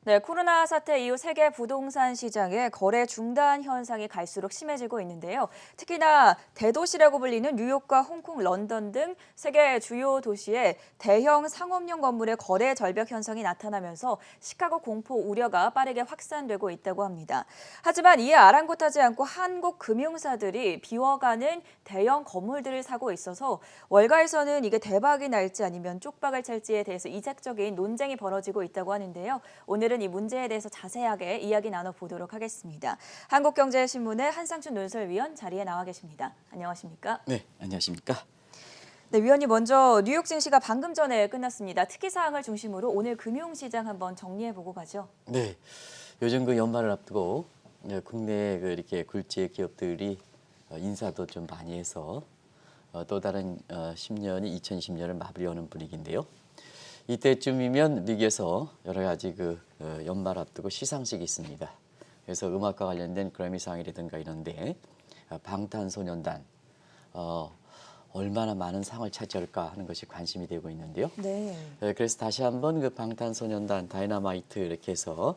네, 코로나 사태 이후 세계 부동산 시장의 거래 중단 현상이 갈수록 심해지고 있는데요. 특히나 대도시라고 불리는 뉴욕과 홍콩, 런던 등 세계 주요 도시의 대형 상업용 건물의 거래 절벽 현상이 나타나면서 시카고 공포 우려가 빠르게 확산되고 있다고 합니다. 하지만 이에 아랑곳하지 않고 한국 금융사들이 비워가는 대형 건물들을 사고 있어서 월가에서는 이게 대박이 날지 아니면 쪽박을 찰지에 대해서 이색적인 논쟁이 벌어지고 있다고 하는데요. 오늘은 이 문제에 대해서 자세하게 이야기 나눠보도록 하겠습니다. 한국경제신문의 한상춘 논설위원 자리에 나와 계십니다. 안녕하십니까? 네, 안녕하십니까? 네, 위원님 먼저 뉴욕 증시가 방금 전에 끝났습니다. 특이사항을 중심으로 오늘 금융시장 한번 정리해보고 가죠. 네, 요즘 그 연말을 앞두고 국내 그 이렇게 굴지의 기업들이 인사도 좀 많이 해서 또 다른 10년이 2020년을 마무리하는 분위기인데요. 이때쯤이면 미국에서 여러 가지 그 연말 앞두고 시상식이 있습니다. 그래서 음악과 관련된 그래미상이라든가 이런데 방탄소년단 얼마나 많은 상을 차지할까 하는 것이 관심이 되고 있는데요. 네. 그래서 다시 한번 그 방탄소년단 다이너마이트 이렇게 해서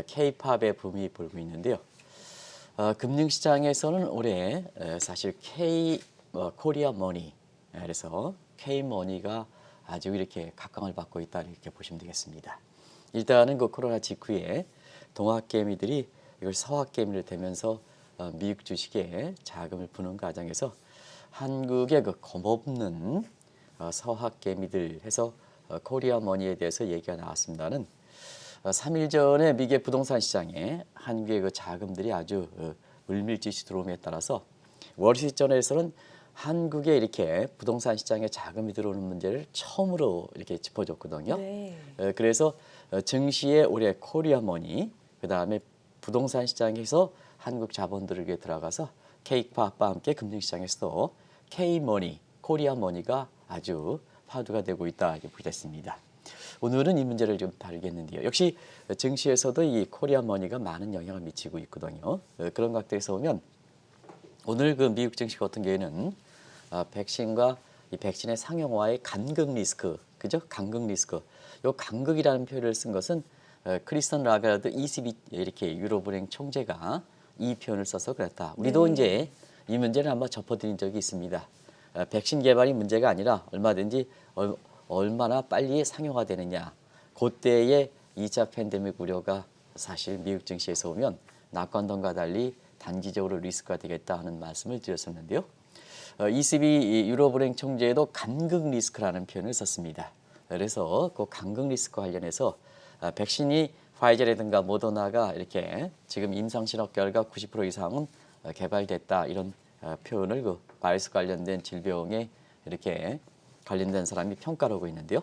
K-팝의 붐이 불고 있는데요. 금융시장에서는 올해 사실 코리아 머니 그래서 K-머니가 아주 이렇게 각광을 받고 있다 이렇게 보시면 되겠습니다. 일단은 그 코로나 직후에 동학개미들이 이걸 서학개미를 대면서 미국 주식에 자금을 부는 과정에서 한국의 그 겁없는 서학개미들 해서 코리아 머니에 대해서 얘기가 나왔습니다는 3일 전에 미국의 부동산 시장에 한국의 그 자금들이 아주 물밀듯이 들어옴에 따라서 월시트전에서는 한국에 이렇게 부동산 시장에 자금이 들어오는 문제를 처음으로 이렇게 짚어줬거든요. 네. 그래서 증시에 올해 코리아 머니, 그 다음에 부동산 시장에서 한국 자본들에게 들어가서 K-팝과 함께 금융시장에서도 K-머니, 코리아 머니가 아주 화두가 되고 있다 이렇게 보겠습니다. 오늘은 이 문제를 좀 다루겠는데요. 역시 증시에서도 이 코리아 머니가 많은 영향을 미치고 있거든요. 그런 각도에서 보면 오늘 그 미국 증시 같은 경우에는 백신과 이 백신의 상용화의 간극 리스크, 그죠? 간극 리스크. 요 간극이라는 표현을 쓴 것은 크리스턴 라가르드 ECB 이렇게 유럽은행 총재가 이 표현을 써서 그랬다. 우리도 네. 이제 이 문제를 한번 짚어드린 적이 있습니다. 백신 개발이 문제가 아니라 얼마든지 얼마나 빨리 상용화되느냐. 그때의 2차 팬데믹 우려가 사실 미국 증시에서 보면 낙관론과 달리 단기적으로 리스크가 되겠다 하는 말씀을 드렸었는데요. ECB 유럽은행 총재도 간극 리스크라는 표현을 썼습니다. 그래서 그 간극 리스크 관련해서 백신이 파이저라든가 모더나가 이렇게 지금 임상실험 결과 90% 이상은 개발됐다 이런 표현을 그 바이러스 관련된 질병에 이렇게 관련된 사람이 평가를 하고 있는데요.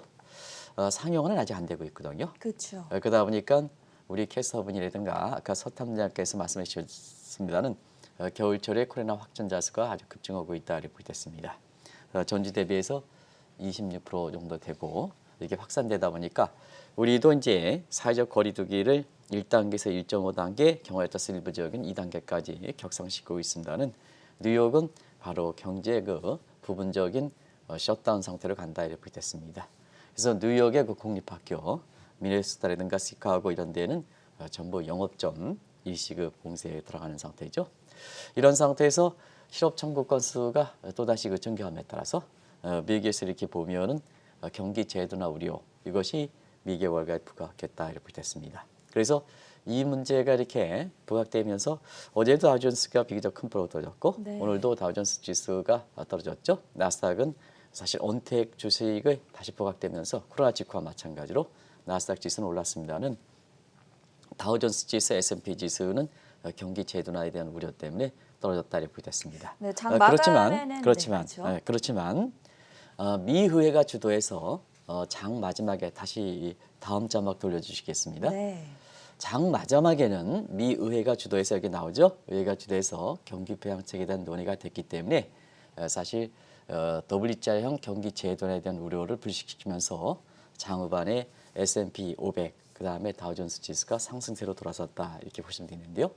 상용화는 아직 안 되고 있거든요. 그렇죠. 그러다 보니까 우리 캐스터분이라든가 아까 서탐장께서 말씀해 주셨습니다는 겨울철에 코로나 확진자 수가 아주 급증하고 있다 이렇게 보겠습니다. 전주 대비해서 26% 정도 되고 이게 확산되다 보니까 우리도 이제 사회적 거리두기를 1단계에서 1.5단계, 경우에 따라서 일부 지역은 2단계까지 격상시키고 있습니다는 뉴욕은 바로 경제 그 부분적인 셧다운 상태로 간다 이렇게 됐습니다. 그래서 뉴욕의 그 공립학교, 미네소타라든가 시카고 이런 데는 전부 영업점 일시급 봉쇄에 들어가는 상태죠. 이런 상태에서 실업 청구 건수가 또다시 그 증가함에 따라서 미국에서 이렇게 보면은 경기 제도나 우려 이것이 미국의 월가에 부각했다 이렇게 됐습니다. 그래서 이 문제가 이렇게 부각되면서 어제도 다우존스가 비교적 큰 폭으로 떨어졌고 네. 오늘도 다우존스 지수가 떨어졌죠. 나스닥은 사실 언택 주식이 다시 부각되면서 코로나 직후와 마찬가지로 나스닥 지수는 올랐습니다는 다우존스 지수, S&P 지수는 경기 재둔화에 대한 우려 때문에 떨어졌다 이렇게 됐습니다. 네, 장 마감에는 네, 그렇죠. 그렇지만 미 의회가 주도해서 장 마지막에 다시 다음 자막 돌려주시겠습니다. 네. 장 마지막에는 미 의회가 주도해서 여기 나오죠. 의회가 주도해서 경기 부양책에 대한 논의가 됐기 때문에 사실 WGI형 경기 재둔화에 대한 우려를 불식시키면서 장후반에 S&P 500 그다음에 다우존스 지수가 상승세로 돌아섰다 이렇게 보시면 되는데요.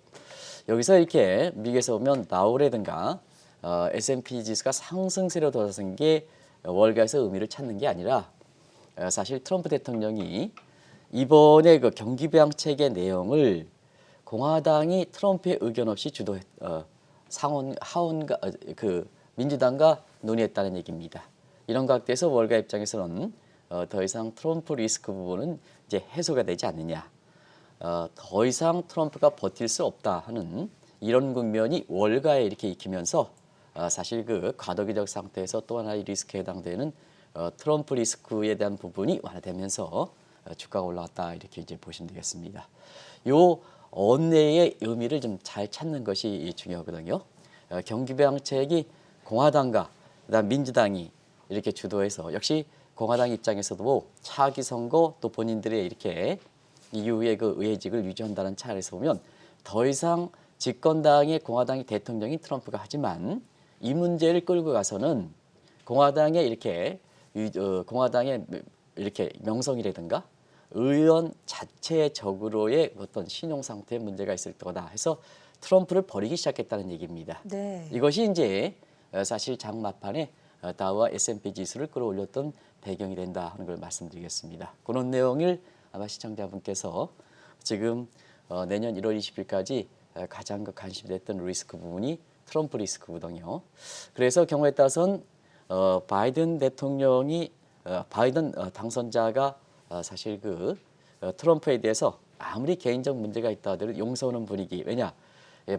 여기서 이렇게 미국에서 보면 다우라든가 S&P 지수가 상승세로 돌아선 게 월가에서 의미를 찾는 게 아니라 사실 트럼프 대통령이 이번에 그 경기 부양책의 내용을 공화당이 트럼프의 의견 없이 상원 하원과 그 민주당과 논의했다는 얘기입니다. 이런 각도에서 월가 입장에서는 더 이상 트럼프 리스크 부분은 이제 해소가 되지 않느냐, 더 이상 트럼프가 버틸 수 없다 하는 이런 국면이 월가에 이렇게 익히면서 사실 그 과도기적 상태에서 또 하나의 리스크에 해당되는 트럼프 리스크에 대한 부분이 완화되면서 주가가 올라왔다 이렇게 이제 보시면 되겠습니다. 요 언내의 의미를 좀 잘 찾는 것이 중요하거든요. 경기 부양책이 공화당과 그다음 민주당이 이렇게 주도해서 역시 공화당 입장에서도 차기 선거 또 본인들의 이렇게 이후에 그 의회직을 유지한다는 차원에서 보면 더 이상 집권당의 공화당이 대통령인 트럼프가 하지만 이 문제를 끌고 가서는 공화당의 공화당의 이렇게 명성이라든가 의원 자체적으로의 어떤 신용 상태에 문제가 있을 거다 해서 트럼프를 버리기 시작했다는 얘기입니다. 네. 이것이 이제 사실 장마판에 다우와 S&P 지수를 끌어올렸던 배경이 된다 하는 걸 말씀드리겠습니다. 그런 내용을 아마 시청자분께서 지금 내년 1월 20일까지 가장 관심이 됐던 리스크 부분이 트럼프 리스크거든요. 그래서 경우에 따라서는 바이든 대통령이 바이든 당선자가 사실 그 트럼프에 대해서 아무리 개인적 문제가 있다 하더라도 용서하는 분위기. 왜냐?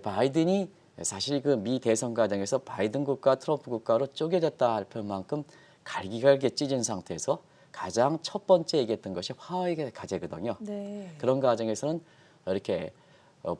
바이든이 사실 그 미 대선 과정에서 바이든 국가 트럼프 국가로 쪼개졌다 할 만큼 갈기갈기 찢은 상태에서 가장 첫 번째 얘기했던 것이 화해의 과제거든요. 네. 그런 과정에서는 이렇게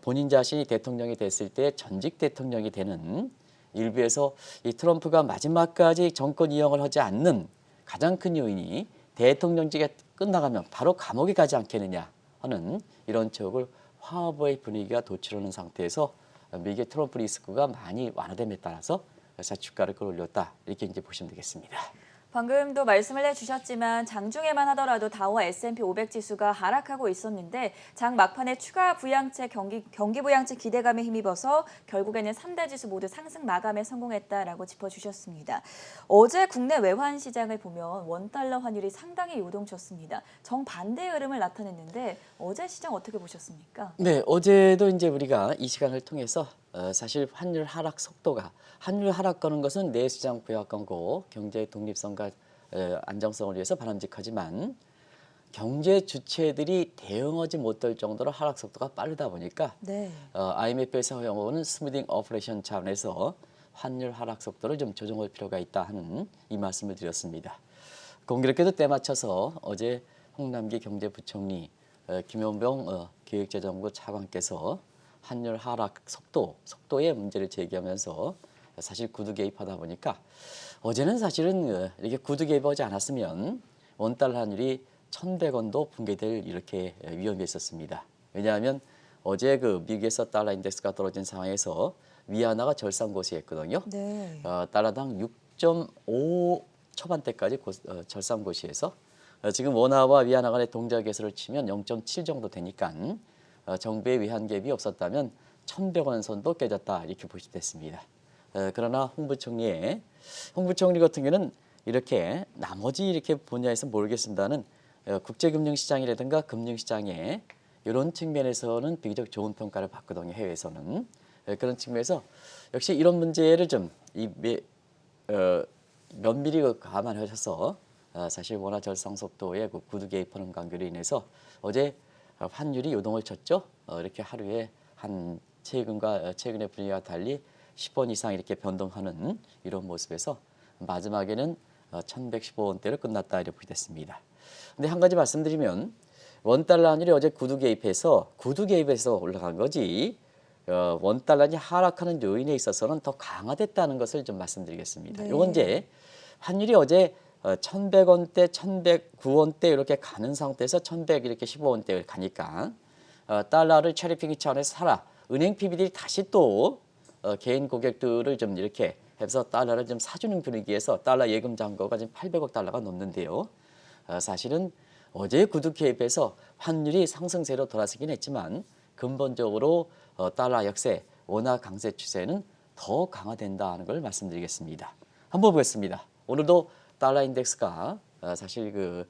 본인 자신이 대통령이 됐을 때 전직 대통령이 되는 일부에서 이 트럼프가 마지막까지 정권 이용을 하지 않는 가장 큰 요인이 대통령직이 끝나가면 바로 감옥에 가지 않겠느냐 하는 이런 쪽을 화합의 분위기가 도출하는 상태에서 미국의 트럼프 리스크가 많이 완화됨에 따라서 주가를 끌어올렸다 이렇게 이제 보시면 되겠습니다. 방금도 말씀을 해주셨지만 장중에만 하더라도 다우와 S&P 500 지수가 하락하고 있었는데 장 막판에 추가 부양책 경기 부양책 기대감에 힘입어서 결국에는 3대 지수 모두 상승 마감에 성공했다라고 짚어주셨습니다. 어제 국내 외환 시장을 보면 원달러 환율이 상당히 요동쳤습니다. 정반대의 흐름을 나타냈는데 어제 시장 어떻게 보셨습니까? 네, 어제도 이제 우리가 이 시간을 통해서 사실 환율 하락 속도가 환율 하락 거는 것은 내수장 부양권고 경제의 독립성과 안정성을 위해서 바람직하지만 경제 주체들이 대응하지 못할 정도로 하락 속도가 빠르다 보니까 네. IMF에서 허용하는 스무딩 오퍼레이션 차원에서 환율 하락 속도를 좀 조정할 필요가 있다 하는 이 말씀을 드렸습니다. 공교롭게도 때맞춰서 어제 홍남기 경제부총리, 김용병 기획재정부 차관께서 환율 하락 속도의 문제를 제기하면서 사실 구두 개입하다 보니까 어제는 사실은 이렇게 구두 개입하지 않았으면 원달러 환율이 1,100원도 붕괴될 이렇게 위험이 있었습니다. 왜냐하면 어제 그 미국에서 달러 인덱스가 떨어진 상황에서 위안화가 절상고시했거든요. 네. 달러당 6.5 초반대까지 절상고시해서 지금 원화와 위안화 간의 동작 계수를 치면 0.7 정도 되니까 정부의 위안갭이 없었다면 1,100원 선도 깨졌다 이렇게 보시됐습니다. 그러나 홍 부총리 같은 경우는 이렇게 나머지 이렇게 분야에서 모르겠습니다는 국제금융시장이라든가 금융시장에 이런 측면에서는 비교적 좋은 평가를 받거든요. 해외에서는. 그런 측면에서 역시 이런 문제를 좀 면밀히 감안하셔서 사실 원화 절상 속도의 그 구두 개입하는 관계로 인해서 어제 환율이 요동을 쳤죠. 이렇게 하루에 한 최근의 분위기와 달리 10원 이상 이렇게 변동하는 이런 모습에서 마지막에는 1,115원대로 끝났다 이렇게 됐습니다. 근데 한 가지 말씀드리면 원달러 환율이 어제 구두 개입해서 올라간 거지 원달러이 하락하는 요인에 있어서는 더 강화됐다는 것을 좀 말씀드리겠습니다. 네. 이건 이제 환율이 어제 1,100원대, 1,109원대 이렇게 가는 상태에서 1,100 이렇게 15원대 가니까 달러를 체리핑 차원에서 사라. 은행 PB들이 다시 또 개인 고객들을 좀 이렇게 해서 달러를 좀 사주는 분위기에서 달러 예금 잔고가 지금 800억 달러가 넘는데요. 사실은 어제 구두 개입에서 환율이 상승세로 돌아서긴 했지만 근본적으로 달러 역세, 원화 강세 추세는 더 강화된다는 걸 말씀드리겠습니다. 한번 보겠습니다. 오늘도 달러 인덱스가 사실 그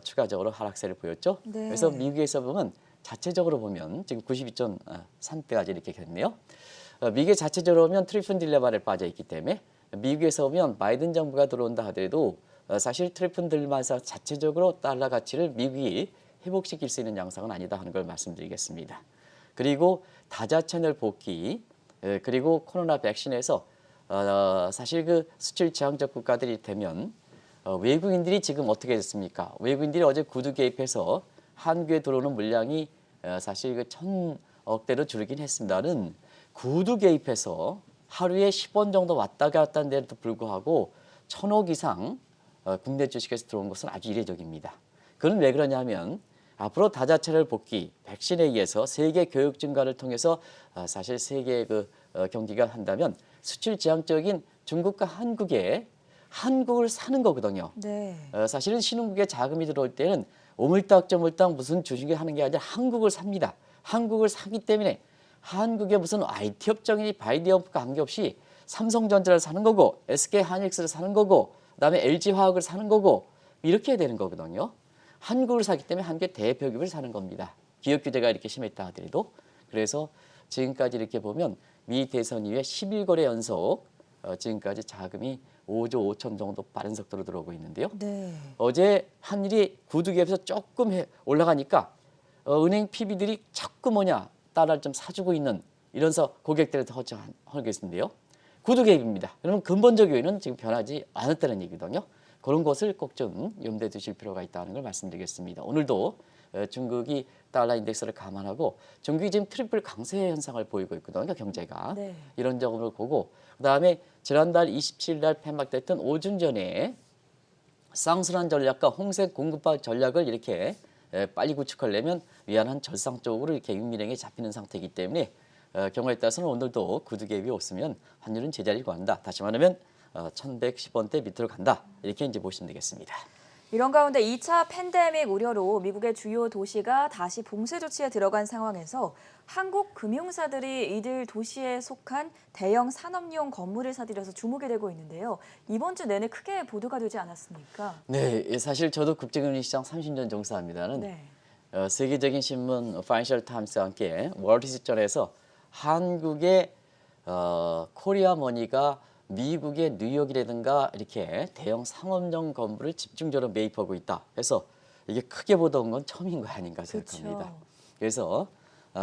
추가적으로 하락세를 보였죠. 네. 그래서 미국에서 보면 자체적으로 보면 지금 92.3대까지 이렇게 됐네요. 미국의 자체적으로 보면 트리플 딜레마에 빠져 있기 때문에 미국에서 보면 바이든 정부가 들어온다 하더라도 사실 트리플 딜레마 자체적으로 달러 가치를 미국이 회복시킬 수 있는 양상은 아니다 하는 걸 말씀드리겠습니다. 그리고 다자 채널 복귀 그리고 코로나 백신에서 사실 그 수출 지향적 국가들이 되면 외국인들이 지금 어떻게 됐습니까? 외국인들이 어제 구두 개입해서 한국에 들어오는 물량이 사실 그 1,000억대로 줄긴 했습니다는 구두 개입해서 하루에 10원 정도 왔다 갔다 하는 데도 불구하고 1,000억 이상 국내 주식에서 들어온 것은 아주 이례적입니다. 그건 왜 그러냐면 앞으로 다자체를 복귀, 백신에 의해서 세계 교육 증가를 통해서 사실 세계 그 경기가 한다면 수출 지향적인 중국과 한국을 사는 거거든요. 네. 사실은 신흥국에 자금이 들어올 때는 오물딱저물딱 무슨 주식을 하는 게 아니라 한국을 삽니다. 한국을 사기 때문에 한국의 무슨 IT 업종이 바이디어프가 관계없이 삼성전자를 사는 거고 SK 하이닉스를 사는 거고 그다음에 LG화학을 사는 거고 이렇게 되는 거거든요. 한국을 사기 때문에 한국의 대표기업을 사는 겁니다. 기업 규제가 이렇게 심했다 하더라도. 그래서 지금까지 이렇게 보면 미 대선 이후에 11거래 연속 지금까지 자금이 5조 5천 정도 빠른 속도로 들어오고 있는데요. 네. 어제 한일이 구두기업에서 조금 올라가니까 은행 PB들이 자꾸 달러를 좀 사주고 있는 이런서 고객들한테 허겠는데요. 구두기업입니다. 그러면 근본적 요인은 지금 변하지 않았다는 얘기거든요. 그런 것을 꼭 좀 염두에 두실 필요가 있다는 걸 말씀드리겠습니다. 오늘도 중국이 달러 인덱스를 감안하고 중국이 지금 트리플 강세 현상을 보이고 있거든요. 경제가. 네. 이런 점을 보고 그다음에 지난달 27일 날 폐막됐던 오중전에 쌍순환 전략과 홍색 공급화 전략을 이렇게 빨리 구축하려면 위안한 절상적으로 이렇게 윤미령에 잡히는 상태이기 때문에 경우에 따라서는 오늘도 구두개입이 없으면 환율은 제자리를 구한다. 다시 말하면 1,110원대 밑으로 간다. 이렇게 이제 보시면 되겠습니다. 이런 가운데 2차 팬데믹 우려로 미국의 주요 도시가 다시 봉쇄 조치에 들어간 상황에서 한국 금융사들이 이들 도시에 속한 대형 산업용 건물을 사들여서 주목이 되고 있는데요. 이번 주 내내 크게 보도가 되지 않았습니까? 네, 사실 저도 국제금리 시장 30년 종사합니다는 네. 세계적인 신문 파이낸셜 타임스와 함께 월스트리트전에서 한국의 코리아 머니가 미국의 뉴욕이라든가 이렇게 대형 상업용 건물을 집중적으로 매입하고 있다 해서 이게 크게 보던 건 처음인 거 아닌가 생각합니다. 그렇죠. 그래서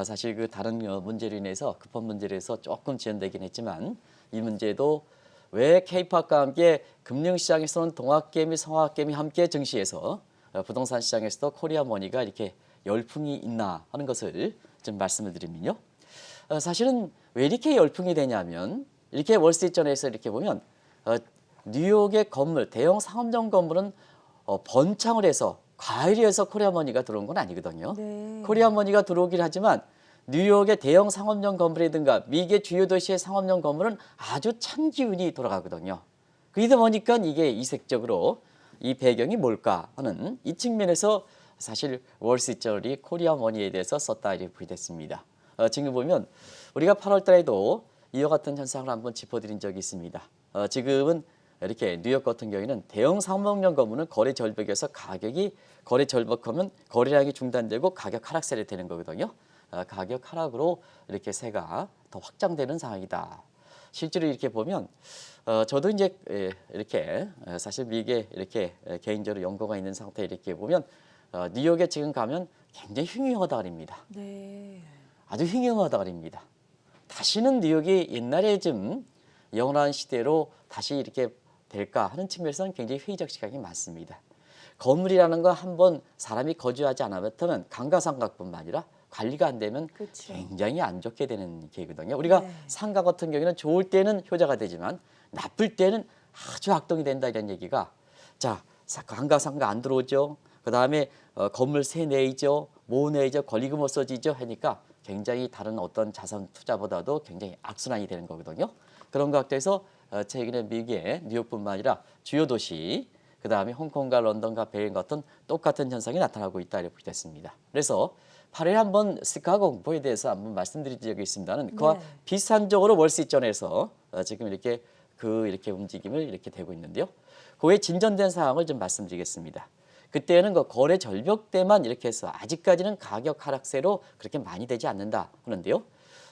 사실 그 다른 문제로 인해서 급한 문제로 해서 조금 지연되긴 했지만 이 문제도 왜 K-팝과 함께 금융시장에서는 동학개미, 성학개미 함께 증시해서 부동산 시장에서도 코리아 머니가 이렇게 열풍이 있나 하는 것을 좀 말씀을 드리면요. 사실은 왜 이렇게 열풍이 되냐면 이렇게 월스트리트전에서 이렇게 보면 뉴욕의 건물, 대형 상업용 건물은 번창을 해서 과열이 해서 코리아 머니가 들어온 건 아니거든요. 네. 코리아 머니가 들어오긴 하지만 뉴욕의 대형 상업용 건물이든가 미국의 주요 도시의 상업용 건물은 아주 찬 기운이 돌아가거든요. 그러다 보니까 이게 이색적으로 이 배경이 뭘까 하는 이 측면에서 사실 월스트리트저널이 코리아 머니에 대해서 썼다 이렇게 보겠습니다. 지금 보면 우리가 8월 달에도 이와 같은 현상을 한번 짚어드린 적이 있습니다. 지금은 이렇게 뉴욕 같은 경우에는 대형 상업용 건물은 거래 절벽에서 거래 절벽하면 거래량이 중단되고 가격 하락세를 되는 거거든요. 가격 하락으로 이렇게 세가 더 확장되는 상황이다. 실제로 이렇게 보면 저도 이제 이렇게 사실 미국에 이렇게 개인적으로 연고가 있는 상태 이렇게 보면 뉴욕에 지금 가면 굉장히 흉흉하다 그럽니다. 네. 아주 흉흉하다 그럽니다. 다시는 뉴욕이 옛날에 좀 영원한 시대로 다시 이렇게 될까 하는 측면에서는 굉장히 회의적 시각이 많습니다. 건물이라는 건 한번 사람이 거주하지 않았다면 감가상각뿐만 아니라 관리가 안 되면 그렇죠. 굉장히 안 좋게 되는 계거든요. 우리가 네. 상가 같은 경우에는 좋을 때는 효자가 되지만 나쁠 때는 아주 악동이 된다 이런 얘기가 자 감가상각 안 들어오죠. 그다음에 건물세 내이죠. 뭐 내이죠. 권리금 없어지죠. 하니까 굉장히 다른 어떤 자산 투자보다도 굉장히 악순환이 되는 거거든요. 그런 것 같아서 최근에 미국의 뉴욕뿐만 아니라 주요 도시 그다음에 홍콩과 런던과 베를린 같은 똑같은 현상이 나타나고 있다 이렇게 됐습니다. 그래서 8일에 한번 시카고 공포에 대해서 한번 말씀드린 적이 있습니다는 그와 네. 비슷한 쪽으로 월스트리트전에서 지금 이렇게 움직임을 이렇게 되고 있는데요. 그에 진전된 사항을 좀 말씀드리겠습니다. 그때는 그 거래 절벽 때만 이렇게 해서 아직까지는 가격 하락세로 그렇게 많이 되지 않는다 하는데요.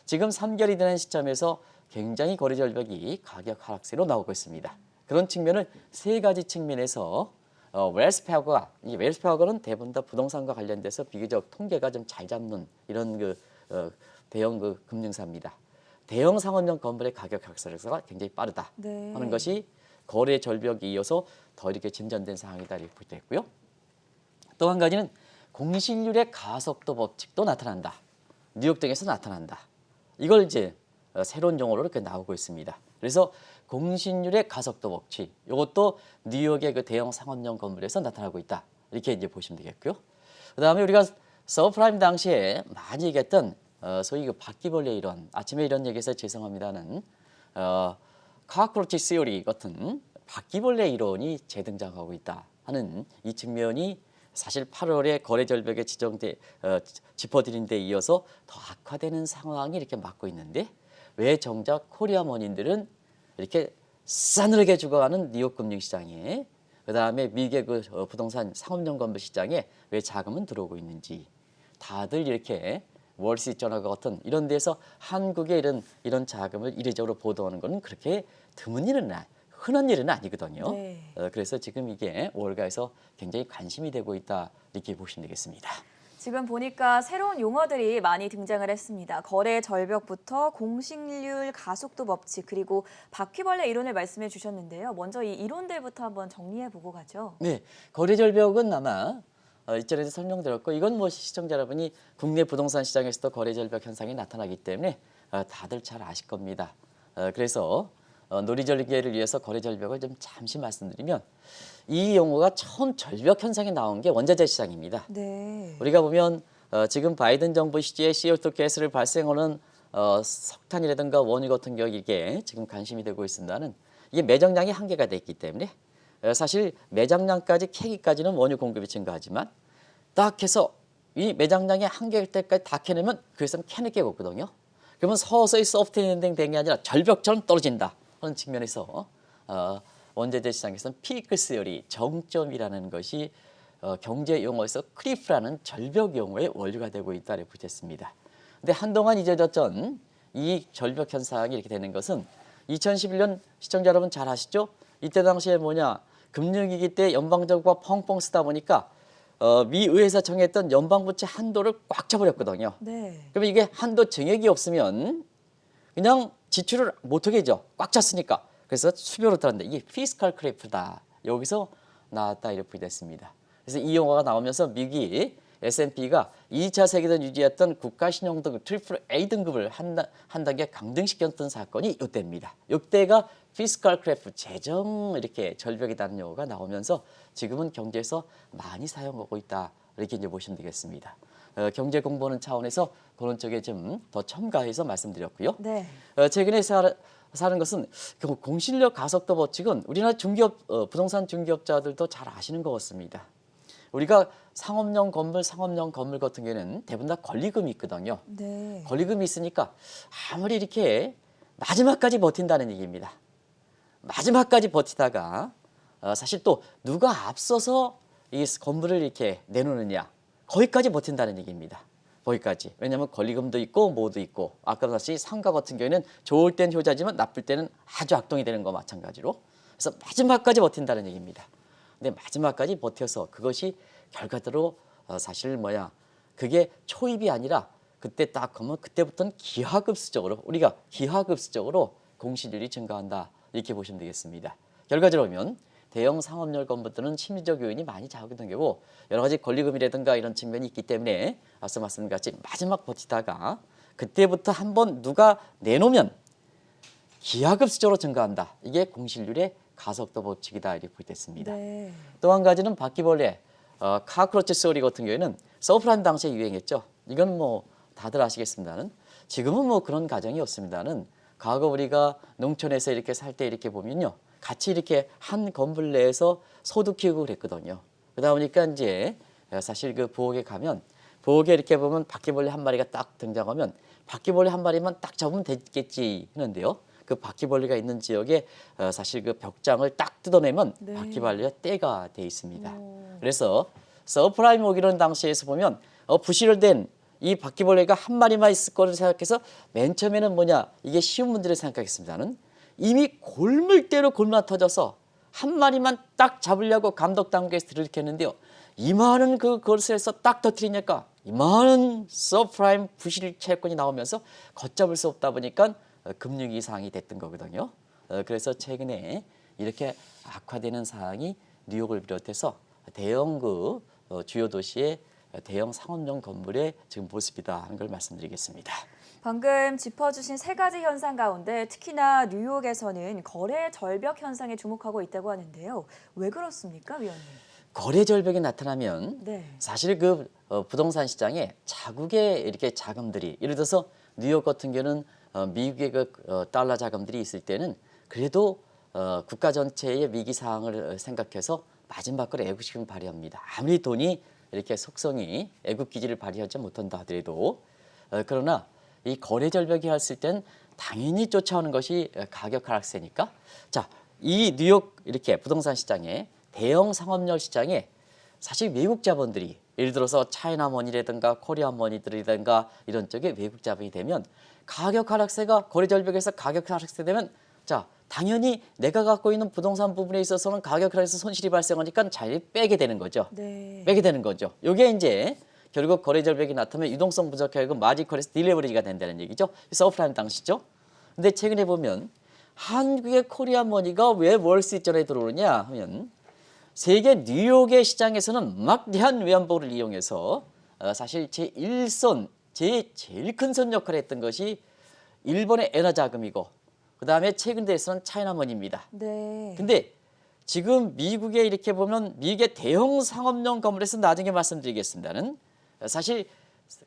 지금 3개월이 되는 시점에서 굉장히 거래 절벽이 가격 하락세로 나오고 있습니다. 그런 측면은 세 가지 측면에서 이 웰스 파고는 대부분 다 부동산과 관련돼서 비교적 통계가 좀 잘 잡는 이런 대형 금융사입니다. 대형 상업용 건물의 가격 하락세가 굉장히 빠르다 네. 하는 것이 거래 절벽이 이어서 더 이렇게 진전된 상황이다 이렇게 볼 때 있고요. 또 한 가지는 공실률의 가속도 법칙도 나타난다. 뉴욕 등에서 나타난다. 이걸 이제 새로운 용어로 이렇게 나오고 있습니다. 그래서 공실률의 가속도 법칙, 이것도 뉴욕의 그 대형 상업용 건물에서 나타나고 있다. 이렇게 이제 보시면 되겠고요. 그다음에 우리가 서프라임 당시에 많이 얘기했던 소위 그 바퀴벌레 이론, 아침에 이런 얘기해서 죄송합니다는 카크로치 시오리 같은 바퀴벌레 이론이 재등장하고 있다 하는 이 측면이 사실 8월에 거래 절벽에 짚어드린 데 이어서 더 악화되는 상황이 이렇게 맞고 있는데 왜 정작 코리아 머니들은 이렇게 싸늘하게 죽어가는 뉴욕 금융시장에 그다음에 미국의 부동산 상업용 건물 시장에 왜 자금은 들어오고 있는지 다들 이렇게 월스트리트저널과 같은 이런 데서 한국의 이런 자금을 이례적으로 보도하는 것은 그렇게 드문 일은 흔한 일은 아니거든요. 네. 그래서 지금 이게 월가에서 굉장히 관심이 되고 있다 이렇게 보시면 되겠습니다. 지금 보니까 새로운 용어들이 많이 등장을 했습니다. 거래 절벽부터 공실률 가속도 법칙 그리고 바퀴벌레 이론을 말씀해 주셨는데요. 먼저 이 이론들부터 한번 정리해 보고 가죠. 네, 거래 절벽은 아마 이전에도 설명드렸고 이건 뭐 시청자 여러분이 국내 부동산 시장에서도 거래 절벽 현상이 나타나기 때문에 다들 잘 아실 겁니다. 그래서 논리절개를 위해서 거래 절벽을 좀 잠시 말씀드리면 이 용어가 처음 절벽 현상이 나온 게 원자재 시장입니다. 네. 우리가 보면 지금 바이든 정부 시기에 CO2 가스를 발생하는 석탄이라든가 원유 같은 경우에 지금 관심이 되고 있습니다는 이게 매장량이 한계가 됐기 때문에 사실 매장량까지 캐기까지는 원유 공급이 증가하지만 딱 해서 이 매장량이 한계일 때까지 다 캐내면 그에서는 캐낼 게 없거든요. 그러면 서서히 소프트랜딩 된 게 아니라 절벽처럼 떨어진다 하는 측면에서 원자재 시장에서는 피크 시어리 정점이라는 것이 경제 용어에서 크리프라는 절벽 용어의 원류가 되고 있다고 보셨습니다. 근데 한동안 잊어졌던 이 절벽 현상이 이렇게 되는 것은 2011년 시청자 여러분 잘 아시죠? 이때 당시에 금융위기 때 연방정부가 펑펑 쓰다 보니까 미 의회에서 정했던 연방부채 한도를 꽉 차버렸거든요. 네. 그러면 이게 한도 증액이 없으면 그냥 지출을 못하게 해죠. 꽉 찼으니까. 그래서 수표로 따른다. 이게 피스칼 크래프다. 여기서 나왔다 이렇게 됐습니다. 그래서 이 용어가 나오면서 미국이 S&P가 2차 세계대전 유지했던 국가신용등급 트리플 A 등급을 한 단계 강등시켰던 사건이 이때입니다. 이때가 피스칼 크래프 재정 이렇게 절벽이라는 용어가 나오면서 지금은 경제에서 많이 사용하고 있다 이렇게 이제 보시면 되겠습니다. 경제 공부하는 차원에서 그런 쪽에 좀 더 첨가해서 말씀드렸고요. 네. 최근에 사는 것은 공실력 가속도 법칙은 우리나라 중기업 부동산 중기업자들도 잘 아시는 것 같습니다. 우리가 상업용 건물 같은 경우에는 대부분 다 권리금이 있거든요. 네. 권리금이 있으니까 아무리 이렇게 마지막까지 버틴다는 얘기입니다. 마지막까지 버티다가 사실 또 누가 앞서서 이 건물을 이렇게 내놓느냐 거기까지 버틴다는 얘기입니다. 거기까지. 왜냐하면 권리금도 있고 뭐도 있고 아까 다시 상가 같은 경우에는 좋을 땐 효자지만 나쁠 때는 아주 악동이 되는 거 마찬가지로 그래서 마지막까지 버틴다는 얘기입니다. 근데 마지막까지 버텨서 그것이 결과대로 사실 그게 초입이 아니라 그때 딱 하면 그때부터는 기하급수적으로 우리가 기하급수적으로 공실률이 증가한다 이렇게 보시면 되겠습니다. 결과적으로 보면 대형 상업용 건물들은 심리적 요인이 많이 작용되고 여러 가지 권리금이라든가 이런 측면이 있기 때문에 앞서 말씀드린 같이 마지막 버티다가 그때부터 한번 누가 내놓으면 기하급수적으로 증가한다. 이게 공실률의 가속도 법칙이다 이렇게 보겠습니다. 네. 또 한 가지는 바퀴벌레, 카크로치 소리 같은 경우에는 서프라임 당시에 유행했죠. 이건 다들 아시겠습니다는 지금은 그런 가정이 없습니다는 과거 우리가 농촌에서 이렇게 살 때 이렇게 보면요. 같이 이렇게 한 건물 내에서 소도 키우고 그랬거든요. 그러다 보니까 이제 사실 그 부엌에 가면 부엌에 이렇게 보면 바퀴벌레 한 마리가 딱 등장하면 바퀴벌레 한 마리만 딱 잡으면 되겠지 하는데요. 그 바퀴벌레가 있는 지역에 사실 그 벽장을 딱 뜯어내면 네. 바퀴벌레가 떼가 돼 있습니다. 오. 그래서 서프라임 오기론 당시에서 보면 부실된 이 바퀴벌레가 한 마리만 있을 거를 생각해서 맨 처음에는 뭐냐, 이게 쉬운 문제를 생각했습니다는 이미 골물대로 골마 터져서 한 마리만 딱 잡으려고 감독 단계에서 들이켰는데요. 이만한 그것에서 딱 터뜨리니까 이만한 서프라임 부실 채권이 나오면서 걷잡을 수 없다 보니까 금융위 상황이 됐던 거거든요. 그래서 최근에 이렇게 악화되는 상황이 뉴욕을 비롯해서 대형 주요 도시의 대형 상업용 건물의 지금 모습이다 하는 걸 말씀드리겠습니다. 방금 짚어주신 세 가지 현상 가운데 특히나 뉴욕에서는 거래 절벽 현상에 주목하고 있다고 하는데요. 왜 그렇습니까, 위원님? 거래 절벽이 나타나면 네. 사실 부동산 시장에 자국의 이렇게 자금들이, 예를 들어서 뉴욕 같은 경우는 미국의 달러 자금들이 있을 때는 그래도 국가 전체의 위기 상황을 생각해서 마진밖으로 애국심을 발휘합니다. 아무리 돈이 이렇게 속성이 애국 기질을 발휘하지 못한다 하더라도 그러나 이 거래 절벽이 왔을 땐 당연히 쫓아오는 것이 가격 하락세니까, 자, 이 뉴욕 이렇게 부동산 시장에 대형 상업용 시장에 사실 외국 자본들이, 예를 들어서 차이나머니라든가 코리아머니들이라든가 이런 쪽에 외국 자본이 되면 가격 하락세가 거래 절벽에서 가격 하락세 되면, 자, 당연히 내가 갖고 있는 부동산 부분에 있어서는 가격 하락에서 손실이 발생하니까 잘 빼게 되는 거죠. 네. 빼게 되는 거죠. 이게 이제 결국 거래 절벽이 나타나면 유동성 부족하고 마지컬에서 딜레버리지가 된다는 얘기죠. 서프라임 당시죠. 근데 최근에 보면 한국의 코리아머니가 왜 월스트리트전에 들어오느냐 하면 세계 뉴욕의 시장에서는 막대한 외환보를 이용해서 사실 제1선, 제일 큰 선 역할을 했던 것이 일본의 엔화 자금이고, 그다음에 최근 대해서는 차이나머니입니다. 네. 근데 지금 미국에 이렇게 보면 미국의 대형 상업용 건물에서 나중에 말씀드리겠습니다는 사실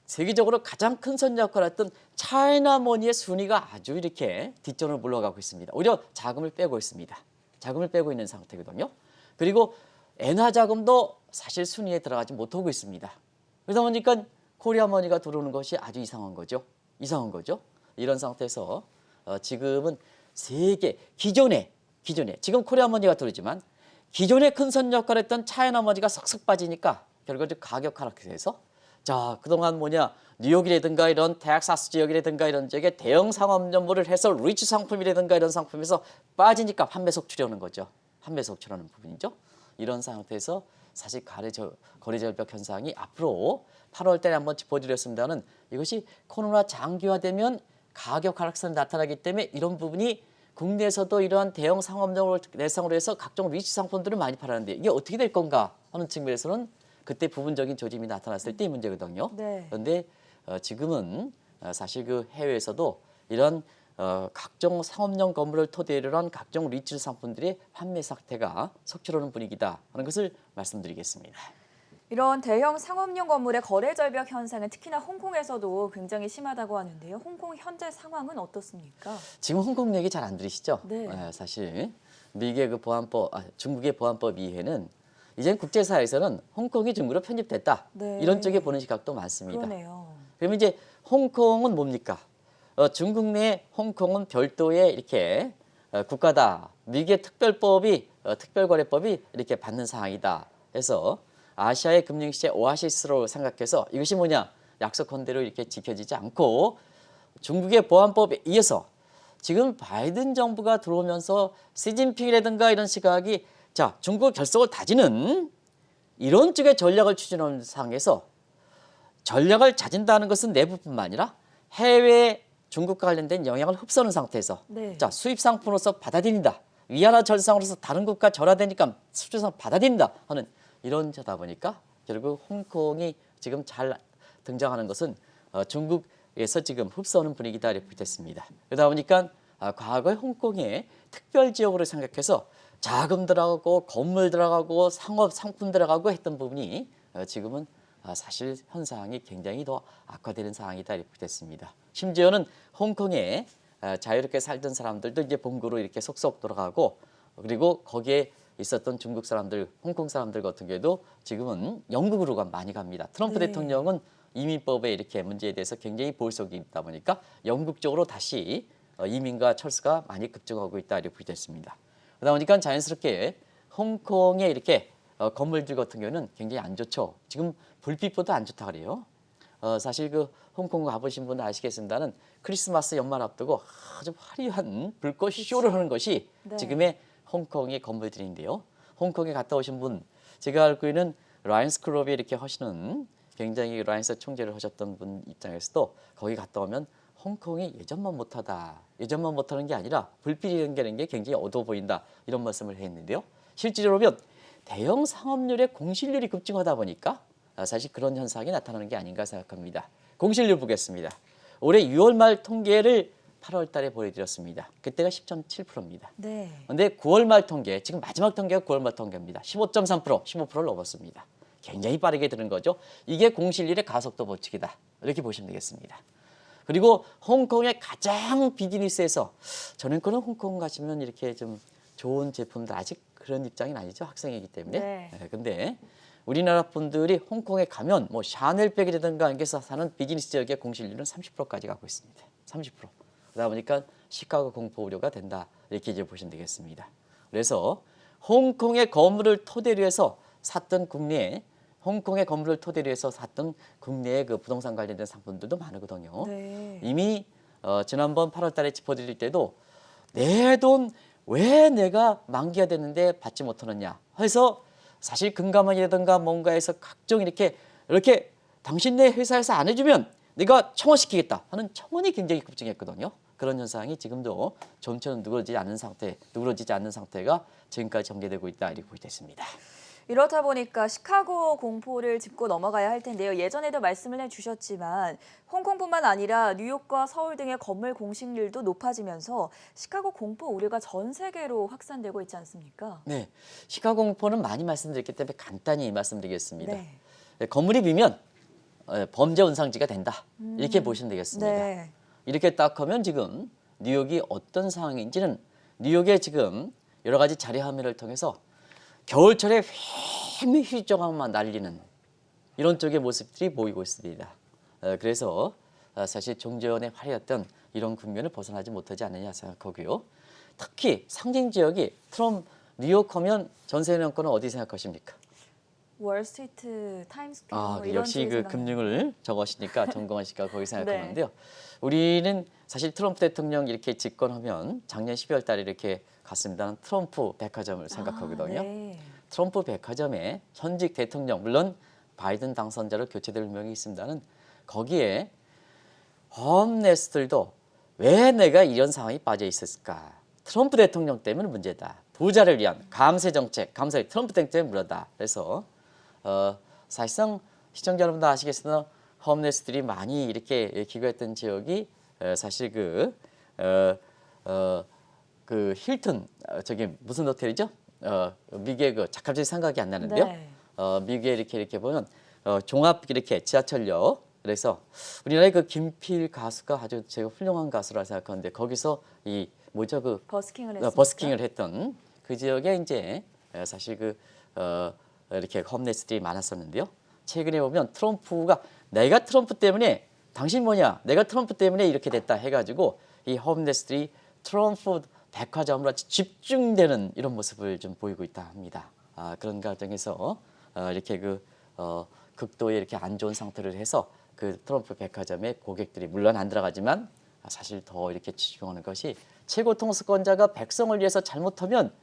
세계적으로 가장 큰 선 역할을 했던 차이나머니의 순위가 아주 이렇게 뒷전으로 물러가고 있습니다. 오히려 자금을 빼고 있습니다. 자금을 빼고 있는 상태거든요. 그리고 엔화 자금도 사실 순위에 들어가지 못하고 있습니다. 그러다 보니까 코리아머니가 들어오는 것이 아주 이상한 거죠. 이상한 거죠. 이런 상태에서 지금은 세계 기존에 지금 코리아머니가 들어오지만 기존에 큰 선 역할을 했던 차이나머니가 석석 빠지니까 결국은 가격 하락해서, 자, 그동안 뉴욕이라든가 이런 텍사스 지역이라든가 이런 지역에 대형 상업용물을 해서 리치 상품이라든가 이런 상품에서 빠지니까 판매 속출하는 거죠. 판매 속출하는 부분이죠. 이런 상태에서 사실 거래 절벽 현상이 앞으로 8월 달에 한번 짚어드렸습니다는 이것이 코로나 장기화되면 가격 하락세가 나타나기 때문에 이런 부분이 국내에서도 이러한 대형 상업용을 대상으로 해서 각종 리치 상품들을 많이 팔았는데 이게 어떻게 될 건가 하는 측면에서는 그때 부분적인 조짐이 나타났을 때의 문제거든요. 네. 그런데 지금은 사실 해외에서도 이런 각종 상업용 건물을 토대로 한 각종 리츠 상품들의 판매 상태가 속출하는 분위기다 하는 것을 말씀드리겠습니다. 이런 대형 상업용 건물의 거래 절벽 현상은 특히나 홍콩에서도 굉장히 심하다고 하는데요. 홍콩 현재 상황은 어떻습니까? 지금 홍콩 얘기 잘 안 들으시죠? 네. 사실 미국의 중국의 보안법 이해는 이제 국제사회에서는 홍콩이 중국으로 편입됐다. 네. 이런 쪽에 보는 시각도 많습니다. 그러네요. 그러면 이제 홍콩은 뭡니까? 중국 내 홍콩은 별도의 이렇게 국가다. 미국의 특별거래법이 이렇게 받는 사항이다. 해서 아시아의 금융시장 오아시스로 생각해서 이것이 뭐냐? 약속한 대로 이렇게 지켜지지 않고 중국의 보안법에 의해서 지금 바이든 정부가 들어오면서 시진핑이라든가 이런 시각이, 자, 중국 결속을 다지는 이런 쪽의 전략을 추진하는 상황에서 전략을 다진다는 것은 내부뿐만 아니라 해외 중국과 관련된 영향을 흡수하는 상태에서, 네. 자, 수입 상품으로서 받아들인다. 위안화 절상으로서 다른 국가 절하되니까 수출상 받아들인다 하는 이런 저다 보니까 결국 홍콩이 지금 잘 등장하는 것은 중국에서 지금 흡수하는 분위기다 이렇게 됐습니다. 그러다 보니까 과거에 홍콩의 특별 지역으로 생각해서 자금 들어가고 건물 들어가고 상업 상품 들어가고 했던 부분이 지금은 사실 현상이 굉장히 더 악화되는 상황이다 이렇게 됐습니다. 심지어는 홍콩에 자유롭게 살던 사람들도 이제 본국으로 이렇게 속속 돌아가고, 그리고 거기에 있었던 중국 사람들, 홍콩 사람들 같은 경우도 지금은 영국으로 많이 갑니다. 트럼프 네. 대통령은 이민법에 이렇게 문제에 대해서 굉장히 보수적이 있다 보니까 영국 쪽으로 다시 이민과 철수가 많이 급증하고 있다 이렇게 보겠습니다. 그러다 보니까 자연스럽게 홍콩의 이렇게 건물들 같은 경우는 굉장히 안 좋죠. 지금 불빛보다 안 좋다 그래요. 사실 그 홍콩 가보신 분은 아시겠습니다는 크리스마스 연말 앞두고 아주 화려한 불꽃 쇼를 하는 것이 네. 지금의 홍콩의 건물들인데요. 홍콩에 갔다 오신 분, 제가 알고 있는 라이언스 클럽에 이렇게 하시는 굉장히 라이언스 총재를 하셨던 분 입장에서도 거기 갔다 오면 홍콩이 예전만 못하다. 예전만 못하는 게 아니라 불빛이 연결하는 게 굉장히 어두워 보인다. 이런 말씀을 했는데요. 실제로 보면 대형 상업률의 공실률이 급증하다 보니까 사실 그런 현상이 나타나는 게 아닌가 생각합니다. 공실률 보겠습니다. 올해 6월 말 통계를 8월 달에 보여드렸습니다. 그때가 10.7%입니다. 네. 그런데 9월 말 통계, 지금 마지막 통계가 9월 말 통계입니다. 15.3%, 15%를 넘었습니다. 굉장히 빠르게 드는 거죠. 이게 공실률의 가속도 법칙이다. 이렇게 보시면 되겠습니다. 그리고 홍콩의 가장 비즈니스에서 저는 그런 홍콩 가시면 이렇게 좀 좋은 제품들 아직 그런 입장이 아니죠. 학생이기 때문에. 네. 근데 우리나라 분들이 홍콩에 가면 뭐 샤넬백이라든가 여기서 사는 비즈니스 지역의 공실률은 30%까지 가고 있습니다. 30%. 그러다 보니까 시카고 공포 우려가 된다. 이렇게 이제 보시면 되겠습니다. 그래서 홍콩의 건물을 토대로 해서 샀던 국내에 홍콩의 건물을 토대로 해서 샀던 국내의 그 부동산 관련된 상품들도 많거든요. 네. 이미 지난번 8월 달에 짚어드릴 때도 내 돈 왜 내가 만기가 됐는데 받지 못하느냐 해서 사실 금감원이라든가 뭔가에서 각종 이렇게 당신네 회사에서 안 해주면 내가 청원시키겠다 하는 청원이 굉장히 급증했거든요. 그런 현상이 지금도 좀처럼 누그러지지 않는 상태가 지금까지 전개되고 있다 이렇게 보겠습니다. 이렇다 보니까 시카고 공포를 짚고 넘어가야 할 텐데요. 예전에도 말씀을 해주셨지만 홍콩뿐만 아니라 뉴욕과 서울 등의 건물 공실률도 높아지면서 시카고 공포 우려가 전 세계로 확산되고 있지 않습니까? 네, 시카고 공포는 많이 말씀드렸기 때문에 간단히 말씀드리겠습니다. 네. 건물이 비면 범죄 온상지가 된다 이렇게 보시면 되겠습니다. 네. 이렇게 딱 하면 지금 뉴욕이 어떤 상황인지는 뉴욕의 지금 여러 가지 자리 화면을 통해서 겨울철에 휘휘정하만 날리는 이런 쪽의 모습들이 보이고 있습니다. 그래서 사실 종전에 화려했던 이런 국면을 벗어나지 못하지 않느냐 생각하고요. 특히 상징 지역이 뉴욕하면 전세 명권은 어디 생각하십니까? 월스트리트, 타임스퀘어 이런 역시 그 쪽에서 금융을 적으시니까 정공환 씨가 거기 네. 생각하는데요. 우리는 사실 트럼프 대통령 이렇게 집권하면 작년 12월 달에 이렇게 갔습니다. 트럼프 백화점을 생각하거든요. 네. 트럼프 백화점에 현직 대통령 물론 바이든 당선자로 교체될 명이 있습니다는 거기에 홈레스들도 왜 내가 이런 상황이 빠져 있었을까? 트럼프 대통령 때문에 문제다. 부자를 위한 감세 정책, 트럼프 대통령 때문에 문제다. 그래서 사실상 시청자 여러분도 아시겠으나 홈레스들이 많이 이렇게 기거했던 지역이 사실 그 힐튼 저기 무슨 호텔이죠? 미국의 갑자기 생각이 안 나는데요. 네. 미국에 이렇게 보면 종합 이렇게 지하철역 그래서 우리나라의 그 김필 가수가 아주 제가 훌륭한 가수라 생각하는데 거기서 이 뭐죠 그 버스킹을 했습니다. 버스킹을 했던 그 지역에 이제 사실 이렇게 홈레스들이 많았었는데요. 최근에 보면 트럼프가 내가 트럼프 때문에 당신 뭐냐? 내가 트럼프 때문에 이렇게 됐다 해가지고 이 홈레스들이 트럼프 백화점으로 집중되는 이런 모습을 좀 보이고 있다 합니다. 그런 과정에서 이렇게 극도의 이렇게 안 좋은 상태를 해서 그 트럼프 백화점에 고객들이 물론 안 들어가지만 사실 더 이렇게 집중하는 것이 최고 통수권자가 백성을 위해서 잘못하면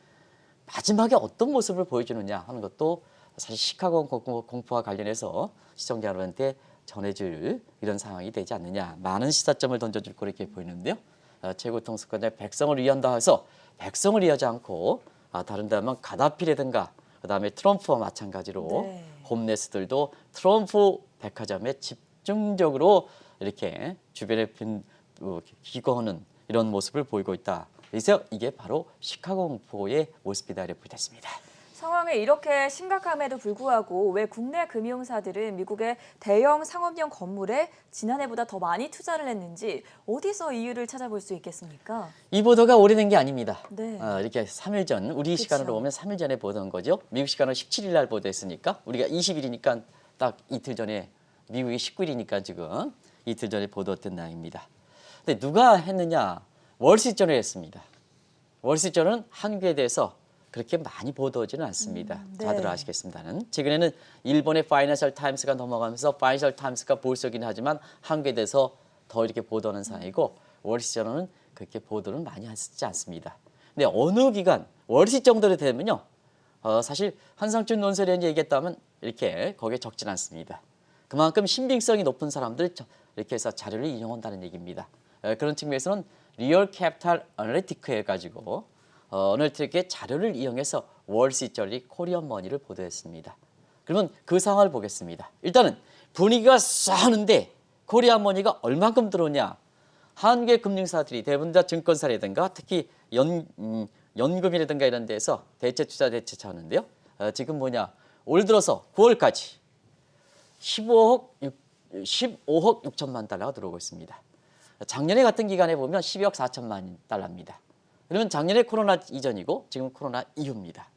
마지막에 어떤 모습을 보여주느냐 하는 것도 사실 시카고 공포와 관련해서 시청자 여러분한테 전해줄 이런 상황이 되지 않느냐 많은 시사점을 던져줄 거 이렇게 보이는데요. 최고 통수권자 백성을 위한다 해서 백성을 위하지 않고 다른 데 하면 가다피라든가 그다음에 트럼프와 마찬가지로 네. 홈레스들도 트럼프 백화점에 집중적으로 이렇게 주변에 기거하는 이런 모습을 보이고 있다. 그래서 이게 바로 시카고 공포의 모습이다 이렇게 됐습니다. 상황이 이렇게 심각함에도 불구하고 왜 국내 금융사들은 미국의 대형 상업용 건물에 지난해보다 더 많이 투자를 했는지 어디서 이유를 찾아볼 수 있겠습니까? 이 보도가 오래된 게 아닙니다. 네. 이렇게 3일 전, 우리 그쵸. 시간으로 보면 3일 전에 보도한 거죠. 미국 시간으로 17일 날 보도했으니까 우리가 20일이니까 딱 이틀 전에 미국이 19일이니까 지금 이틀 전에 보도했던 날입니다. 근데 누가 했느냐? 월시트저널에 했습니다. 월시트저널은 한국에 대해서 그렇게 많이 보도하지는 않습니다. 네. 다들 아시겠습니다는. 최근에는 일본의 파이낸셜 타임스가 넘어가면서 파이낸셜 타임스가 볼서긴 하지만 한국에 대해서 더 이렇게 보도하는 상황이고 월시트저널은 그렇게 보도를 많이 하지 않습니다. 근데 어느 기간 월시트 정도로 되면요. 사실 한상준 논설위원이 얘기했다면 이렇게 거기에 적진 않습니다. 그만큼 신빙성이 높은 사람들 이렇게 해서 자료를 인용한다는 얘기입니다. 그런 측면에서는 리얼 캐피탈 어널리티크 해가지고 어널리티크의 자료를 이용해서 월시트저널이 코리안 머니를 보도했습니다. 그러면 그 상황을 보겠습니다. 일단은 분위기가 싸하는데 코리안 머니가 얼만큼 들어오냐. 한국의 금융사들이 대부분 다 증권사라든가 특히 연금이라든가 이런 데서 대체투자 대체차하는데요. 지금 뭐냐. 올 들어서 9월까지 15억 6천만 달러가 들어오고 있습니다. 작년에 같은 기간에 보면 12억 4천만 달러입니다. 그러면 작년에 코로나 이전이고 지금 코로나 이후입니다.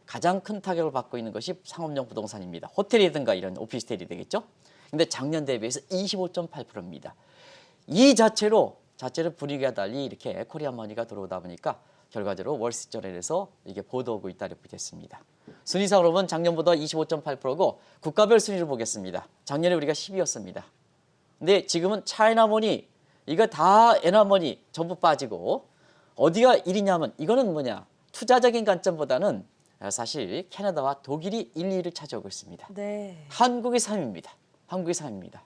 가장 큰 타격을 받고 있는 것이 상업용 부동산입니다. 호텔이든가 이런 오피스텔이 되겠죠. 근데 작년 대비해서 25.8%입니다. 이 자체로 분위기가 달리 이렇게 코리안 머니가 들어오다 보니까 결과적으로 월시트저널에서 이게 보도하고 있다고 보겠습니다. 순위상으로 보면 작년보다 25.8%고 국가별 순위를 보겠습니다. 작년에 우리가 10위였습니다. 근데 지금은 차이나머니 이거 다 에나머니 전부 빠지고 어디가 1위냐면 이거는 뭐냐 투자적인 관점보다는 사실 캐나다와 독일이 1, 2위를 차지하고 있습니다. 네. 한국이 3위입니다. 한국이 3위입니다.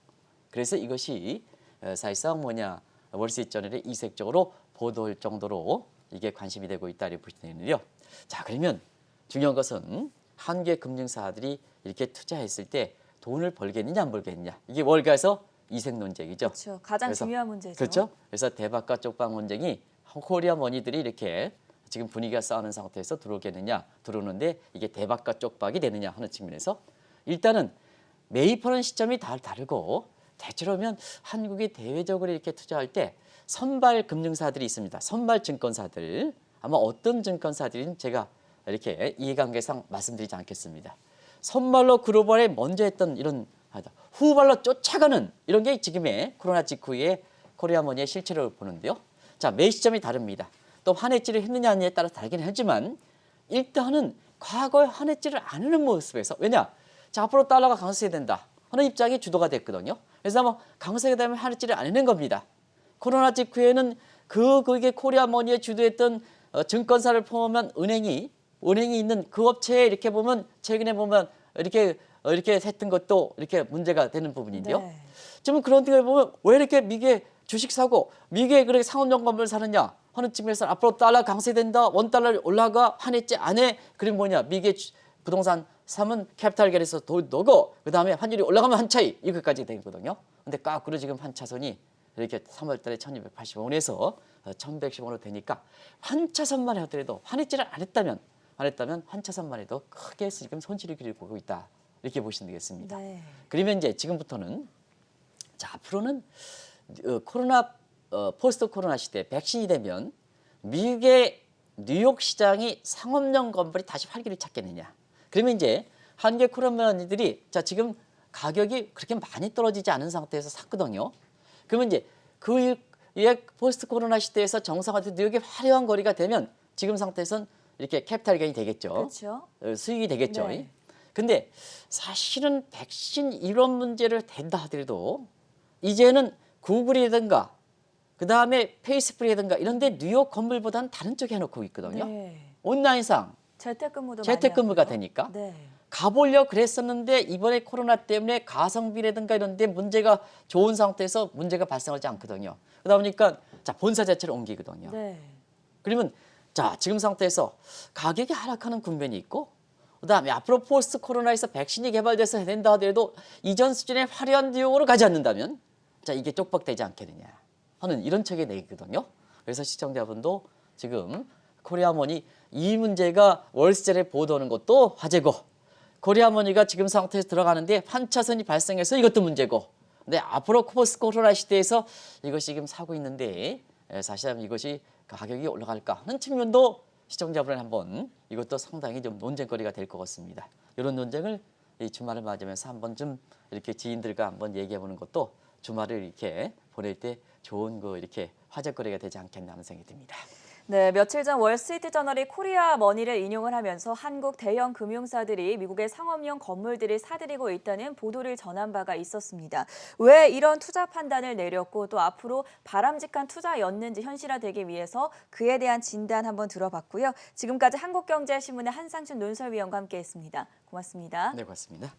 그래서 이것이 사실상 뭐냐 월시트저널에 이색적으로 보도할 정도로 이게 관심이 되고 있다고 보시는데요. 자 그러면 중요한 것은 한국의 금융사들이 이렇게 투자했을 때 돈을 벌겠느냐 안 벌겠느냐 이게 월가에서 이색 논쟁이죠. 그렇죠. 가장 중요한 문제죠. 그렇죠. 그래서 대박과 쪽박 논쟁이 코리아 머니들이 이렇게 지금 분위기가 싸우는 상태에서 들어오겠느냐 들어오는데 이게 대박과 쪽박이 되느냐 하는 측면에서 일단은 매입하는 시점이 다르고 대체로면 한국이 대외적으로 이렇게 투자할 때 선발 금융사들이 있습니다. 선발 증권사들 아마 어떤 증권사들인 제가 이렇게 이해관계상 말씀드리지 않겠습니다. 선발로 글로벌에 먼저 했던 이런 후발로 쫓아가는 이런 게 지금의 코로나 직후의 코리아머니의 실체를 보는데요. 자, 매 시점이 다릅니다. 또 환해지를 했느냐 아니냐에 따라 다르긴 하지만 일단은 과거에 환해지를 안 하는 모습에서 왜냐? 자, 앞으로 달러가 강세해야 된다 하는 입장이 주도가 됐거든요. 그래서 아마 강세가 되면 환해지를 안 하는 겁니다. 코로나 직후에는 그게 코리아머니에 주도했던 증권사를 포함한 은행이 있는 그 업체에 이렇게 보면 최근에 보면 이렇게 했던 것도 이렇게 문제가 되는 부분인데요. 네. 지금 그런 데 보면 왜 이렇게 미국에 주식 사고 미국에 그렇게 상업용 건물 사느냐 하는 측면에서 앞으로 달러 강세된다, 원달러 올라가 환해지 안 해. 그리고 뭐냐 미국의 부동산 사면 캐피탈 겟에서 돈 넣고 그 다음에 환율이 올라가면 한 차이 이것까지 되거든요. 근데 거꾸로 지금 한 차선이 이렇게 3월 달에 1280원에서 1110원으로 되니까 한 차선만 하더라도 환해지를 안 했다면 한 차선만 해도 크게 지금 손실을 보고 있다. 이렇게 보시면 되겠습니다. 네. 그러면 이제 지금부터는 자 앞으로는 코로나 포스트 코로나 시대 백신이 되면 미국의 뉴욕 시장이 상업용 건물이 다시 활기를 찾겠느냐. 그러면 이제 한국의 코로나들이 자 지금 가격이 그렇게 많이 떨어지지 않은 상태에서 샀거든요. 그러면 이제 그 포스트 코로나 시대에서 정상화된 뉴욕의 화려한 거리가 되면 지금 상태에서는 이렇게 캐피탈 게인이 되겠죠. 그렇죠. 수익이 되겠죠. 네. 근데 사실은 백신 이런 문제를 된다 하더라도 이제는 구글이라든가 그다음에 페이스북이라든가 이런 데 뉴욕 건물보다는 다른 쪽에 해놓고 있거든요. 네. 온라인상 재택근무도 재택근무가 많이 하고요. 되니까 네. 가보려 그랬었는데 이번에 코로나 때문에 가성비라든가 이런 데 문제가 좋은 상태에서 문제가 발생하지 않거든요. 그러다 보니까 자 본사 자체를 옮기거든요. 네. 그러면 자 지금 상태에서 가격이 하락하는 국면이 있고 그다음에 앞으로 포스트 코로나에서 백신이 개발돼서 해야 된다 하더라도 이전 수준의 화려한 뉴욕으로 가지 않는다면 자 이게 쪽박되지 않겠느냐 하는 이런 책의 내기거든요. 그래서 시청자분도 지금 코리아머니 이 문제가 월시트저널에 보도하는 것도 화제고 코리아머니가 지금 상태에서 들어가는데 환차선이 발생해서 이것도 문제고 근데 앞으로 포스트 코로나 시대에서 이것이 지금 사고 있는데 사실은 이것이 가격이 올라갈까 하는 측면도 시청자분은 한번 이것도 상당히 좀 논쟁거리가 될 것 같습니다. 이런 논쟁을 이 주말을 맞으면서 한번 좀 이렇게 지인들과 한번 얘기해 보는 것도 주말을 이렇게 보낼 때 좋은 이렇게 화제거리가 되지 않겠나 하는 생각이 듭니다. 네, 며칠 전 월스트리트저널이 코리아 머니를 인용을 하면서 한국 대형 금융사들이 미국의 상업용 건물들을 사들이고 있다는 보도를 전한 바가 있었습니다. 왜 이런 투자 판단을 내렸고 또 앞으로 바람직한 투자였는지 현실화되기 위해서 그에 대한 진단 한번 들어봤고요. 지금까지 한국경제신문의 한상춘 논설위원과 함께했습니다. 고맙습니다. 네, 고맙습니다.